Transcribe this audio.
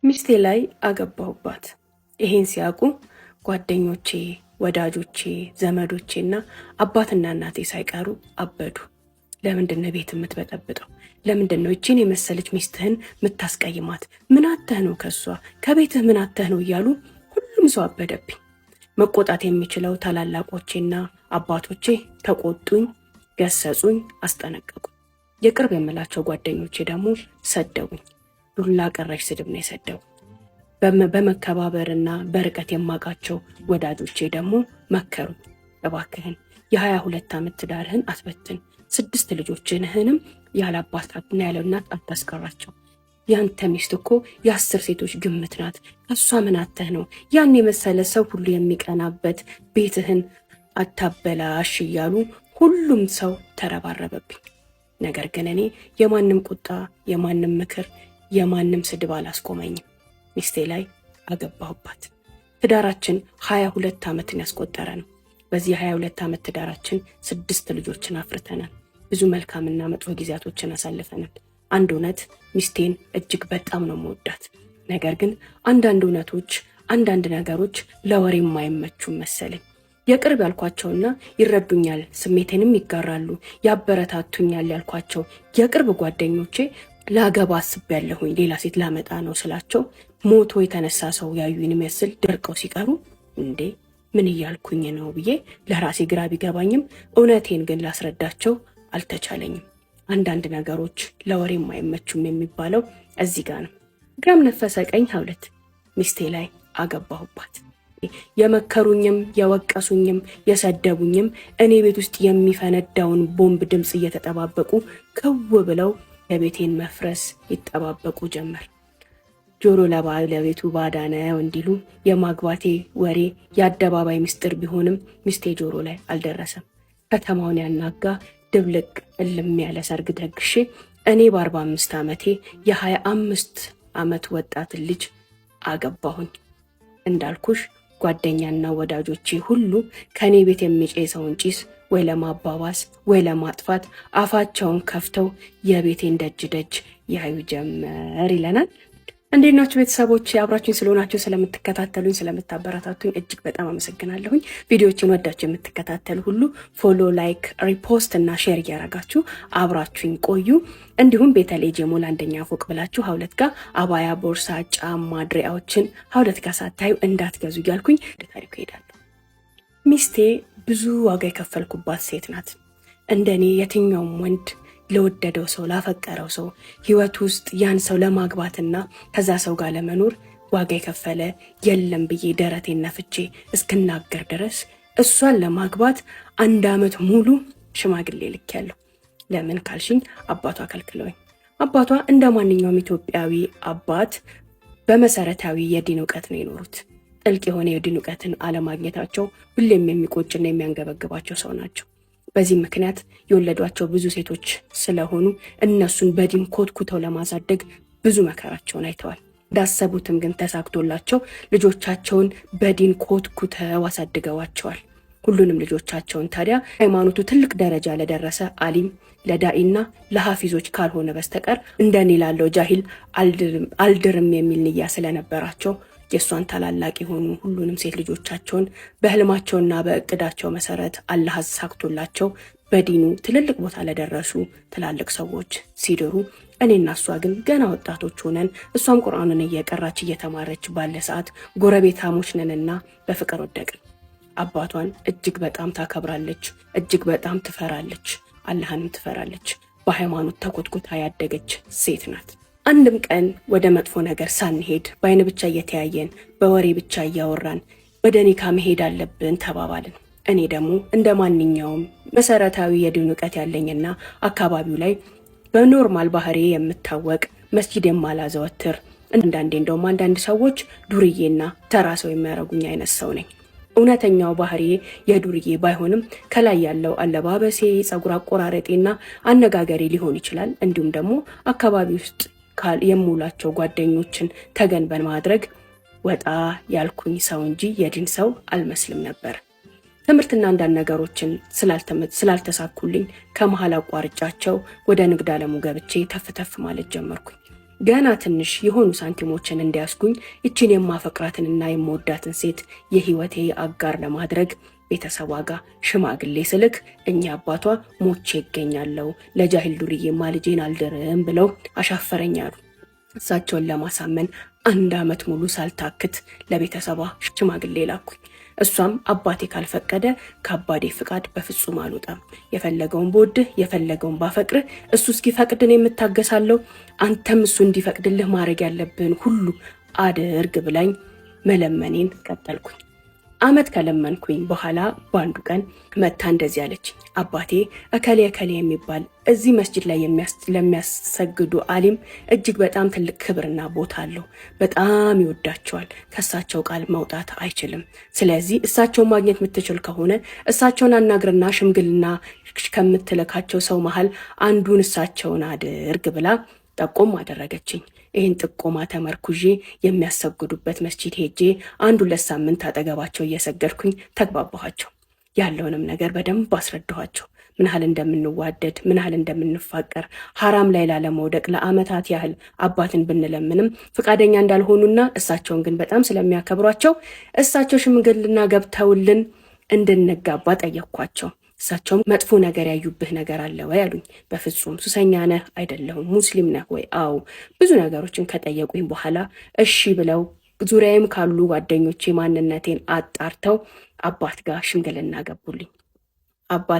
ሚስቴ ላይ አገባሁባት። ይሄን ሲያውቁ ጓደኞቼ፣ ወዳጆቼ፣ ዘመዶቼና አባትና እናቴ ሳይቀሩ አበዱ። ለምንድነው ቤት የምትበጠብጠው? ለምንድነው እቺን የመሰለች ሚስትህን የምታስቀይማት? ምን አተህ ነው ከሷ? ከቤትህ ምን አተህ ነው እያሉ ሁሉም ሰው አበደብኝ። መቆጣት የሚችለው ታላላቆቼና አባቶቼ ተቆጡኝ፣ ገሰጹኝ፣ አስጠነቀቁ። የቅርብ የምላቸው ጓደኞቼ ደግሞ ሰደቡኝ። ዱላ ቀረሽ ስድብ ነው የሰደው። በመከባበርና በርቀት የማውቃቸው ወዳጆቼ ደግሞ መከሩኝ። እባክህን የ22 ዓመት ትዳርህን አትበትን፣ 6 ልጆችህንም ያለ አባትና ያለ እናት አታስቀራቸው። ያንተ ሚስት እኮ የ10 ሴቶች ግምት ናት። ከሷ ምን አተህ ነው ያን የመሰለ ሰው ሁሉ የሚቀናበት ቤትህን አታበላሽ እያሉ ሁሉም ሰው ተረባረበብኝ። ነገር ግን እኔ የማንም ቁጣ፣ የማንም ምክር፣ የማንም ስድብ አላስቆመኝም። ሚስቴ ላይ አገባሁባት። ትዳራችን 22 ዓመትን ያስቆጠረ ነው። በዚህ 22 ዓመት ትዳራችን 6 ልጆችን አፍርተናል። ብዙ መልካምና መጥፎ ጊዜያቶችን አሳልፈናል። አንድ እውነት ሚስቴን እጅግ በጣም ነው የምወዳት። ነገር ግን አንዳንድ እውነቶች፣ አንዳንድ ነገሮች ለወሬ የማይመቹም መሰለኝ። የቅርብ ያልኳቸውና ይረዱኛል፣ ስሜቴንም ይጋራሉ፣ ያበረታቱኛል ያልኳቸው የቅርብ ጓደኞቼ ላገባ አስቤያለሁኝ ሌላ ሴት ላመጣ ነው ስላቸው ሞቶ የተነሳ ሰው ያዩኝ የሚመስል ደርቀው ሲቀሩ እንዴ ምን እያልኩኝ ነው ብዬ ለራሴ ግራ ቢገባኝም እውነቴን ግን ላስረዳቸው አልተቻለኝም። አንዳንድ ነገሮች ለወሬ የማይመቹም የሚባለው እዚህ ጋር ነው። ግራም ነፈሰ ቀኝ ሀውለት ሚስቴ ላይ አገባሁባት። የመከሩኝም የወቀሱኝም የሰደቡኝም እኔ ቤት ውስጥ የሚፈነዳውን ቦምብ ድምፅ እየተጠባበቁ ከው ብለው የቤቴን መፍረስ ይጠባበቁ ጀመር። ጆሮ ለባለቤቱ ባዳ ነው እንዲሉ የማግባቴ ወሬ የአደባባይ ምስጢር ቢሆንም ሚስቴ ጆሮ ላይ አልደረሰም። ከተማውን ያናጋ ድብልቅ እልም ያለ ሰርግ ደግሼ እኔ በ45 ዓመቴ የ25 ዓመት ወጣት ልጅ አገባሁኝ። እንዳልኩሽ ጓደኛና ወዳጆቼ ሁሉ ከኔ ቤት የሚጨሰውን ጭስ ወይ ለማባባስ ወይ ለማጥፋት አፋቸውን ከፍተው የቤቴን ደጅ ደጅ ያዩ ጀመር ይለናል። እንዴት ናችሁ ቤተሰቦች? አብራችሁኝ ስለሆናችሁ ስለምትከታተሉኝ ስለምታበረታቱኝ እጅግ በጣም አመሰግናለሁኝ። ቪዲዮዎችን ወዳችሁ የምትከታተሉ ሁሉ ፎሎ፣ ላይክ፣ ሪፖስት እና ሼር እያረጋችሁ አብራችሁኝ ቆዩ። እንዲሁም ቤተልሔም ሞል አንደኛ ፎቅ ብላችሁ ሀውለት ጋር አባያ፣ ቦርሳ፣ ጫማ፣ ድሪያዎችን ሀውለት ጋር ሳታዩ እንዳትገዙ እያልኩኝ ወደ ታሪኩ እሄዳለሁ። ሚስቴ ብዙ ዋጋ የከፈልኩባት ሴት ናት። እንደኔ የትኛውም ወንድ ለወደደው ሰው ላፈቀረው ሰው ህይወት ውስጥ ያን ሰው ለማግባትና ከዛ ሰው ጋር ለመኖር ዋጋ የከፈለ የለም ብዬ ደረቴን ነፍቼ እስክናገር ድረስ እሷን ለማግባት 1 ዓመት ሙሉ ሽማግሌ ልኬያለሁ። ለምን ካልሽኝ አባቷ ከልክለውኝ። አባቷ እንደ ማንኛውም ኢትዮጵያዊ አባት በመሰረታዊ የዲን እውቀት ነው የኖሩት። ጥልቅ የሆነ የዲን እውቀትን አለማግኘታቸው ሁሌም የሚቆጭና የሚያንገበግባቸው ሰው ናቸው። በዚህ ምክንያት የወለዷቸው ብዙ ሴቶች ስለሆኑ እነሱን በዲን ኮትኩተው ለማሳደግ ብዙ መከራቸውን አይተዋል። እንዳሰቡትም ግን ተሳክቶላቸው ልጆቻቸውን በዲን ኮትኩተው አሳድገዋቸዋል። ሁሉንም ልጆቻቸውን ታዲያ ሃይማኖቱ ትልቅ ደረጃ ለደረሰ አሊም፣ ለዳኢና ለሐፊዞች ካልሆነ በስተቀር እንደኔ ላለው ጃሂል አልድርም የሚል ንያ ስለነበራቸው የእሷን ታላላቅ የሆኑ ሁሉንም ሴት ልጆቻቸውን በህልማቸውና በእቅዳቸው መሰረት አላህ አሳክቶላቸው በዲኑ ትልልቅ ቦታ ለደረሱ ትላልቅ ሰዎች ሲድሩ፣ እኔና እሷ ግን ገና ወጣቶች ሆነን እሷም ቁርአንን እየቀራች እየተማረች ባለ ሰዓት ጎረቤታሞች ነንና በፍቅር ወደቅን። አባቷን እጅግ በጣም ታከብራለች፣ እጅግ በጣም ትፈራለች፣ አላህንም ትፈራለች። በሃይማኖት ተኮትኩታ ያደገች ሴት ናት። አንድም ቀን ወደ መጥፎ ነገር ሳንሄድ በአይን ብቻ እየተያየን በወሬ ብቻ እያወራን ወደ ኒካ መሄድ አለብን ተባባልን። እኔ ደግሞ እንደ ማንኛውም መሰረታዊ የዲን እውቀት ያለኝና አካባቢው ላይ በኖርማል ባህሪ የምታወቅ መስጂድ የማላዘወትር እንደውም አንዳንድ ሰዎች ዱርዬና ተራ ሰው የሚያረጉኝ አይነት ሰው ነኝ። እውነተኛው ባህሪ የዱርዬ ባይሆንም ከላይ ያለው አለባበሴ፣ ጸጉር አቆራረጤና አነጋገሬ ሊሆን ይችላል። እንዲሁም ደግሞ አካባቢ ውስጥ የሙላቸው ጓደኞችን ተገን በማድረግ ወጣ ያልኩኝ ሰው እንጂ የዲን ሰው አልመስልም ነበር። ትምህርትና አንዳንድ ነገሮችን ስላልተሳኩልኝ ከመሃል አቋርጫቸው ወደ ንግድ ዓለሙ ገብቼ ተፍተፍ ማለት ጀመርኩኝ። ገና ትንሽ የሆኑ ሳንቲሞችን እንዲያስጉኝ ይችን የማፈቅራትንና የምወዳትን ሴት የህይወቴ አጋር ለማድረግ ቤተሰቧ ጋር ሽማግሌ ስልክ እኛ አባቷ ሞቼ ይገኛለሁ ለጃሂል ዱርዬማ ልጄን አልድርም ብለው አሻፈረኝ አሉ። እሳቸውን ለማሳመን 1 ዓመት ሙሉ ሳልታክት ለቤተሰቧ ሽማግሌ ላኩኝ። እሷም አባቴ ካልፈቀደ ከአባቴ ፍቃድ በፍጹም አልወጣም፣ የፈለገውን በወድህ የፈለገውን ባፈቅርህ እሱ እስኪፈቅድን የምታገሳለሁ፣ አንተም እሱ እንዲፈቅድልህ ማድረግ ያለብህን ሁሉ አድርግ ብላኝ መለመኔን ቀጠልኩኝ። ዓመት ከለመንኩኝ በኋላ በአንዱ ቀን መታ እንደዚህ አለች። አባቴ እከሌ የሚባል እዚህ መስጂድ ላይ ለሚያሰግዱ አሊም እጅግ በጣም ትልቅ ክብርና ቦታ አለው። በጣም ይወዳቸዋል። ከእሳቸው ቃል መውጣት አይችልም። ስለዚህ እሳቸውን ማግኘት የምትችል ከሆነ እሳቸውን አናግርና ሽምግልና ከምትልካቸው ሰው መሃል አንዱን እሳቸውን አድርግ ብላ ጠቆም አደረገችኝ። ይህን ጥቆማ ተመርኩዤ የሚያሰግዱበት መስጂድ ሄጄ 1-2 ሳምንት አጠገባቸው እየሰገድኩኝ ተግባባኋቸው። ያለውንም ነገር በደንብ አስረዳኋቸው። ምን ያህል እንደምንዋደድ፣ ምን ያህል እንደምንፋቀር፣ ሐራም ላይ ላለመውደቅ ለዓመታት ያህል አባትን ብንለምንም ፍቃደኛ እንዳልሆኑና እሳቸውን ግን በጣም ስለሚያከብሯቸው እሳቸው ሽምግልና ገብተውልን እንድንጋባ ጠየቅኳቸው። እሳቸውም መጥፎ ነገር ያዩብህ ነገር አለ ወይ አሉኝ። በፍጹም። ሱሰኛ ነህ? አይደለሁም። ሙስሊም ነህ ወይ? አዎ። ብዙ ነገሮችን ከጠየቁኝ በኋላ እሺ ብለው ዙሪያዬም ካሉ ጓደኞቼ ማንነቴን አጣርተው አባት ጋር ሽምግልና ገቡልኝ። አባት